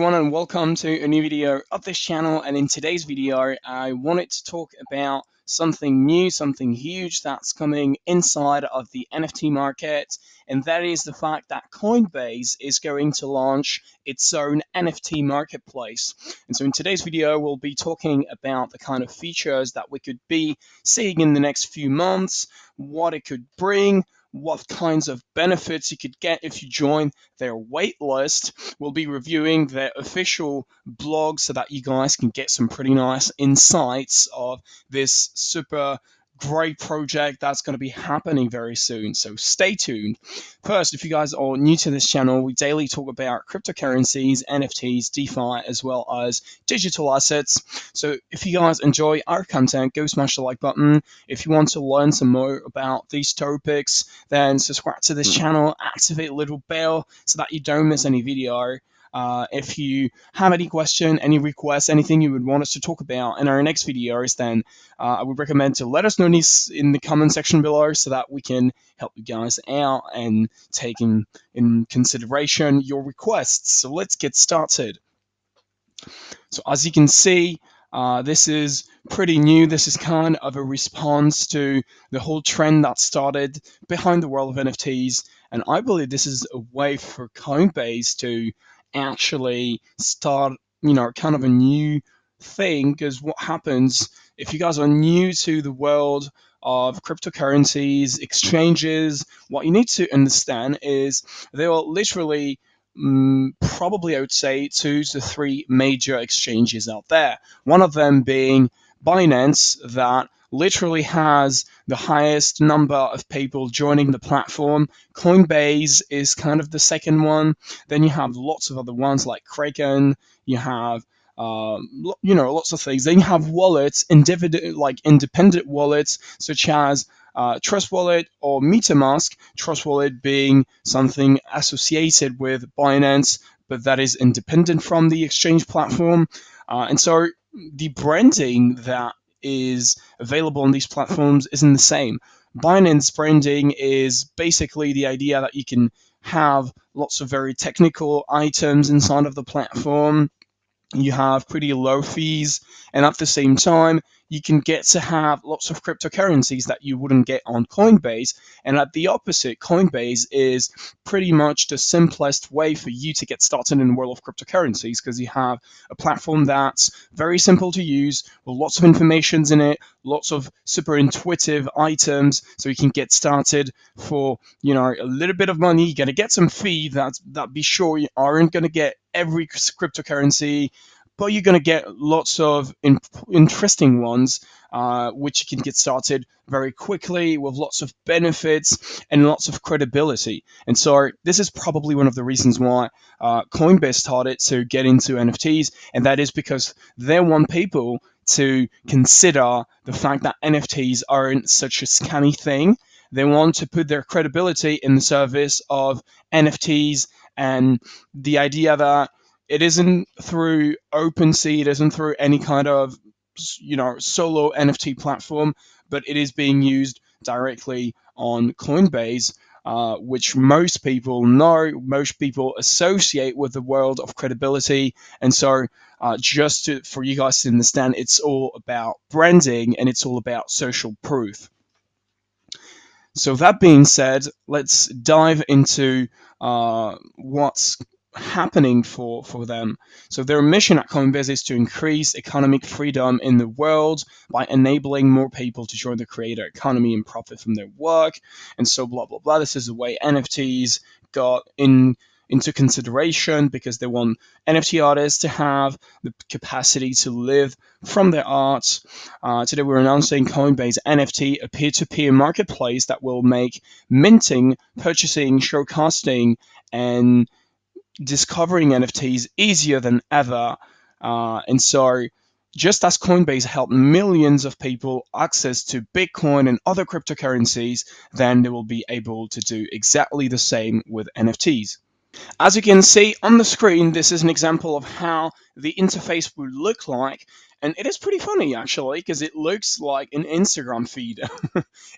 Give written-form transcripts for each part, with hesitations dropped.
everyone, and welcome to a new video of this channel. And in today's video I wanted to talk about something new, something huge that's coming inside of the NFT market, and that is the fact that Coinbase is going to launch its own NFT marketplace. And so in today's video we'll be talking about the kind of features that we could be seeing in the next few months, what it could bring, what kinds of benefits you could get if you join their waitlist. We'll be reviewing their official blog so that you guys can get some pretty nice insights of this super great project that's going to be happening very soon. So stay tuned. First, if you guys are new to this channel, we daily talk about cryptocurrencies, NFTs, DeFi, as well as digital assets. So if you guys enjoy our content, go smash the like button. If you want to learn some more about these topics, then subscribe to this channel, activate the little bell so that you don't miss any video. If you have any question, any requests, anything you would want us to talk about in our next videos, then I would recommend to let us know these in the comment section below so that we can help you guys out and take in consideration your requests. So let's get started. So as you can see, this is pretty new. This is kind of a response to the whole trend that started behind the world of NFTs, and I believe this is a way for Coinbase to actually start, kind of a new thing. Because what happens if you guys are new to the world of cryptocurrencies, exchanges, what you need to understand is there are literally probably I would say 2 to 3 major exchanges out there. One of them being Binance, that literally has the highest number of people joining the platform. Coinbase is kind of the second one. Then you have lots of other ones like Kraken. You have lots of things. Then you have wallets, independent wallets such as Trust Wallet or MetaMask. Trust Wallet being something associated with Binance, but that is independent from the exchange platform. And so the branding that is available on these platforms isn't the same. Binance branding is basically the idea that you can have lots of very technical items inside of the platform. You have pretty low fees, and at the same time you can get to have lots of cryptocurrencies that you wouldn't get on Coinbase. And at the opposite, Coinbase is pretty much the simplest way for you to get started in the world of cryptocurrencies, because you have a platform that's very simple to use with lots of information in it, lots of super intuitive items, so you can get started for a little bit of money. You're going to get some fee that be sure you aren't going to get every cryptocurrency, but you're going to get lots of interesting ones, which you can get started very quickly with lots of benefits and lots of credibility. And so this is probably one of the reasons why Coinbase started to get into NFTs, and that is because they want people to consider the fact that NFTs aren't such a scammy thing. They want to put their credibility in the service of NFTs, and the idea that it isn't through OpenSea, it isn't through any kind of solo NFT platform, but it is being used directly on Coinbase, which most people know, most people associate with the world of credibility. And so for you guys to understand, it's all about branding and it's all about social proof. So that being said, let's dive into what's happening for them. So their mission at Coinbase is to increase economic freedom in the world by enabling more people to join the creator economy and profit from their work. And so blah blah blah. This is the way NFTs got into consideration, because they want NFT artists to have the capacity to live from their art. Today we're announcing Coinbase NFT, a peer-to-peer marketplace that will make minting, purchasing, showcasting, and discovering NFTs easier than ever. And so just as Coinbase helped millions of people access to Bitcoin and other cryptocurrencies, then they will be able to do exactly the same with NFTs. As you can see on the screen, this is an example of how the interface would look like. And it is pretty funny, actually, because it looks like an Instagram feed.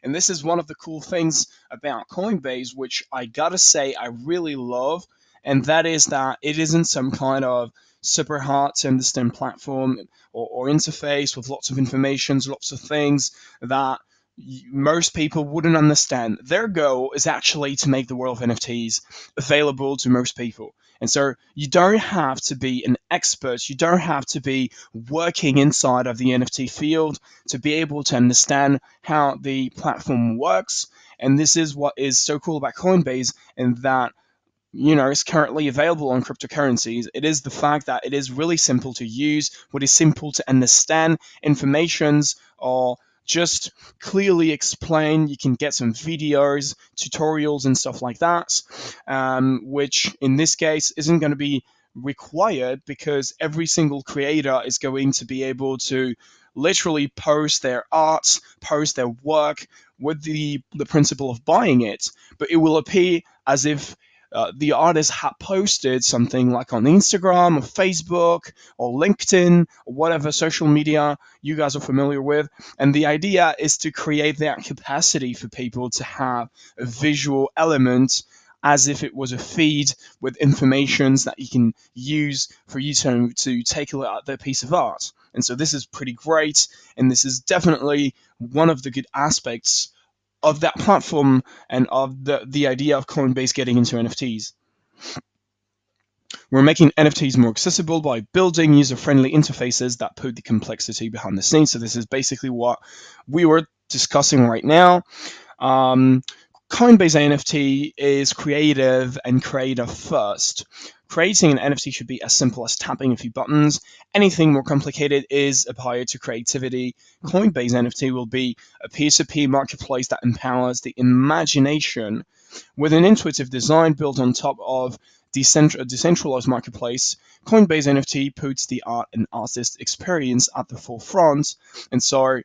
And this is one of the cool things about Coinbase, which I gotta say I really love. And that is that it isn't some kind of super hard to understand platform or interface with lots of informations, lots of things that most people wouldn't understand. Their goal is actually to make the world of NFTs available to most people. And so you don't have to be an expert, you don't have to be working inside of the NFT field to be able to understand how the platform works. And this is what is so cool about Coinbase, and that is currently available on cryptocurrencies. It is the fact that it is really simple to use, what is simple to understand, informations are just clearly explained. You can get some videos, tutorials, and stuff like that, which in this case isn't going to be required because every single creator is going to be able to literally post their art, post their work with the principle of buying it, but it will appear as if the artist had posted something like on Instagram or Facebook or LinkedIn or whatever social media you guys are familiar with. And the idea is to create that capacity for people to have a visual element as if it was a feed with informations that you can use for you to take a look at their piece of art. And so this is pretty great, and this is definitely one of the good aspects of that platform and of the idea of Coinbase getting into NFTs. We're making NFTs more accessible by building user-friendly interfaces that put the complexity behind the scenes. So this is basically what we were discussing right now. Coinbase NFT is creative and creator first. Creating an NFT should be as simple as tapping a few buttons. Anything more complicated is a barrier to creativity. Coinbase NFT will be a peer-to-peer marketplace that empowers the imagination with an intuitive design built on top of a decentralized marketplace. Coinbase NFT puts the art and artist experience at the forefront. And so,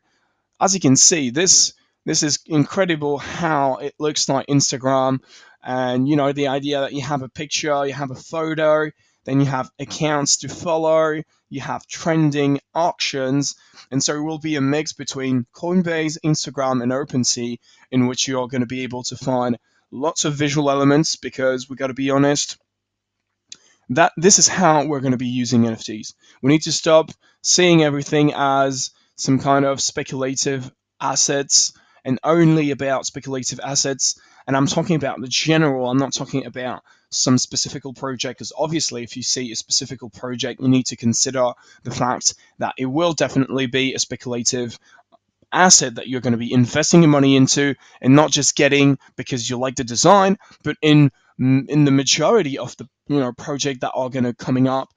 as you can see, this is incredible how it looks like Instagram. And the idea that you have a picture, you have a photo, then you have accounts to follow, you have trending auctions. And so it will be a mix between Coinbase, Instagram, and OpenSea, in which you're going to be able to find lots of visual elements, because we got to be honest, that this is how we're going to be using NFTs. We need to stop seeing everything as some kind of speculative assets and only about speculative assets. And I'm talking about the general, I'm not talking about some specific project, because obviously if you see a specific project, you need to consider the fact that it will definitely be a speculative asset that you're going to be investing your money into, and not just getting because you like the design, but in the majority of the project that are going to coming up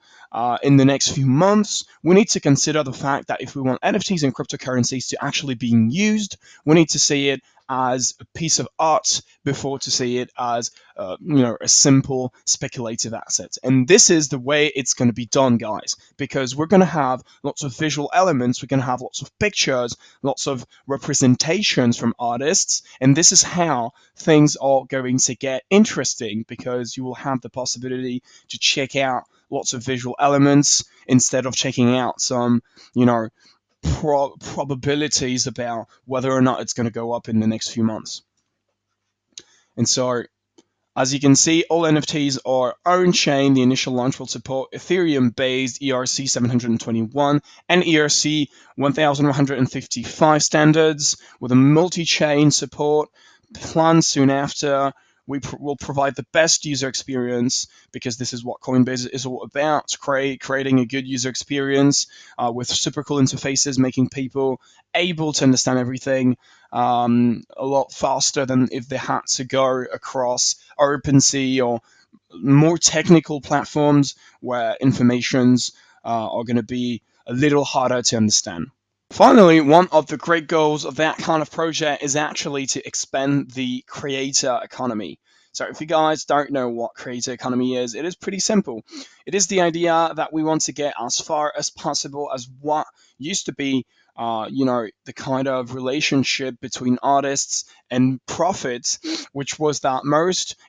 in the next few months. We need to consider the fact that if we want NFTs and cryptocurrencies to actually being used, we need to see it as a piece of art before to see it as a simple speculative asset. And this is the way it's going to be done, guys, because we're going to have lots of visual elements, we're going to have lots of pictures, lots of representations from artists, and this is how things are going to get interesting, because you will have the possibility to check out lots of visual elements instead of checking out some probabilities about whether or not it's going to go up in the next few months. And so, as you can see, all NFTs are on-chain. The initial launch will support Ethereum-based ERC 721 and ERC 1155 standards, with a multi-chain support planned soon after. We will provide the best user experience, because this is what Coinbase is all about, creating a good user experience with super cool interfaces, making people able to understand everything a lot faster than if they had to go across OpenSea or more technical platforms where informations are going to be a little harder to understand. Finally, one of the great goals of that kind of project is actually to expand the creator economy. So if you guys don't know what creator economy is, it is pretty simple. It is the idea that we want to get as far as possible as what used to be the kind of relationship between artists and profits, which was that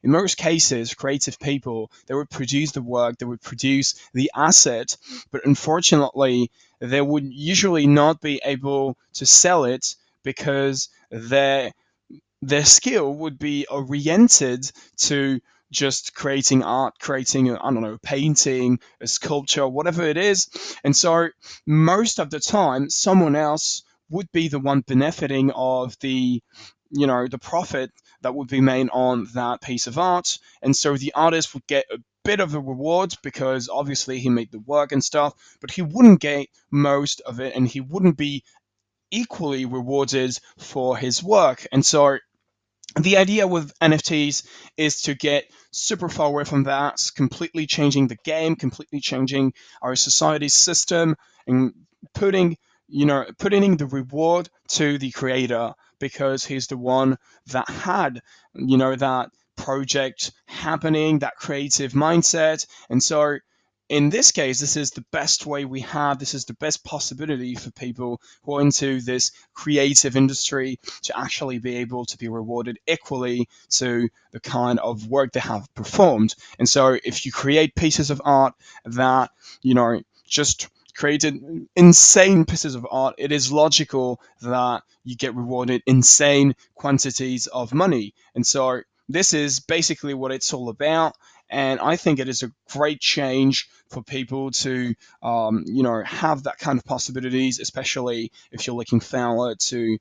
in most cases, creative people, they would produce the work, they would produce the asset, but unfortunately, they would usually not be able to sell it, because their skill would be oriented to just creating art, creating, I don't know, painting, a sculpture, whatever it is. And so most of the time, someone else would be the one benefiting of the profit that would be made on that piece of art. And so the artist would get a bit of a reward because obviously he made the work and stuff, but he wouldn't get most of it and he wouldn't be equally rewarded for his work. And so the idea with NFTs is to get super far away from that, completely changing the game, completely changing our society's system, and putting putting the reward to the creator because he's the one that had that project happening, that creative mindset. And so in this case, this is the best way we have. This is the best possibility for people who are into this creative industry to actually be able to be rewarded equally to the kind of work they have performed. And so if you create pieces of art that, just created insane pieces of art, it is logical that you get rewarded insane quantities of money. And so this is basically what it's all about. And I think it is a great change for people to, have that kind of possibilities, especially if you're looking forward to,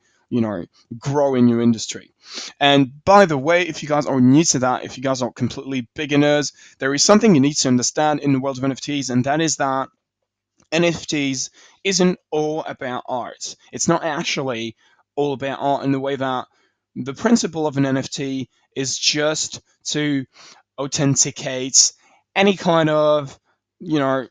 grow in your industry. And by the way, if you guys are new to that, if you guys are completely beginners, there is something you need to understand in the world of NFTs, and that is that NFTs isn't all about art. It's not actually all about art in the way that the principle of an NFT is just to authenticate any kind of, you know,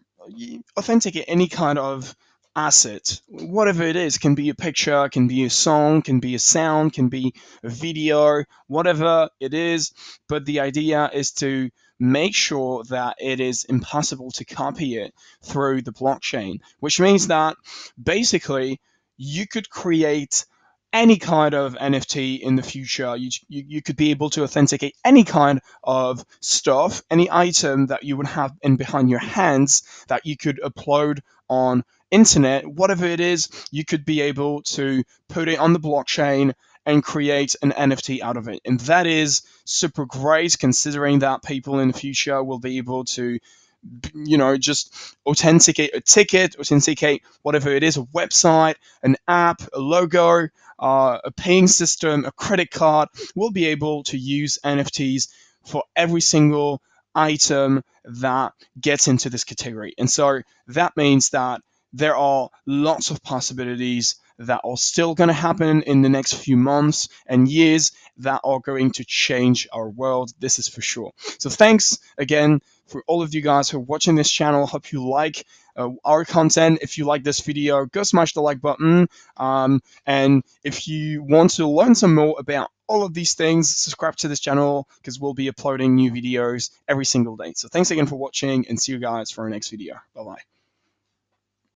authenticate any kind of asset, whatever it is. Can be a picture, can be a song, can be a sound, can be a video, whatever it is. But the idea is to make sure that it is impossible to copy it through the blockchain, which means that basically you could create any kind of NFT in the future. You could be able to authenticate any kind of stuff, any item that you would have in behind your hands that you could upload on internet, whatever it is, you could be able to put it on the blockchain and create an NFT out of it. And that is super great considering that people in the future will be able to just authenticate a ticket, authenticate whatever it is, a website, an app, a logo, a paying system, a credit card. We'll be able to use NFTs for every single item that gets into this category. And so that means that there are lots of possibilities that are still going to happen in the next few months and years that are going to change our world. This is for sure. So thanks again for all of you guys who are watching this channel. Hope you like our content. If you like this video, go smash the like button. And if you want to learn some more about all of these things, subscribe to this channel because we'll be uploading new videos every single day. So thanks again for watching and see you guys for our next video. Bye bye.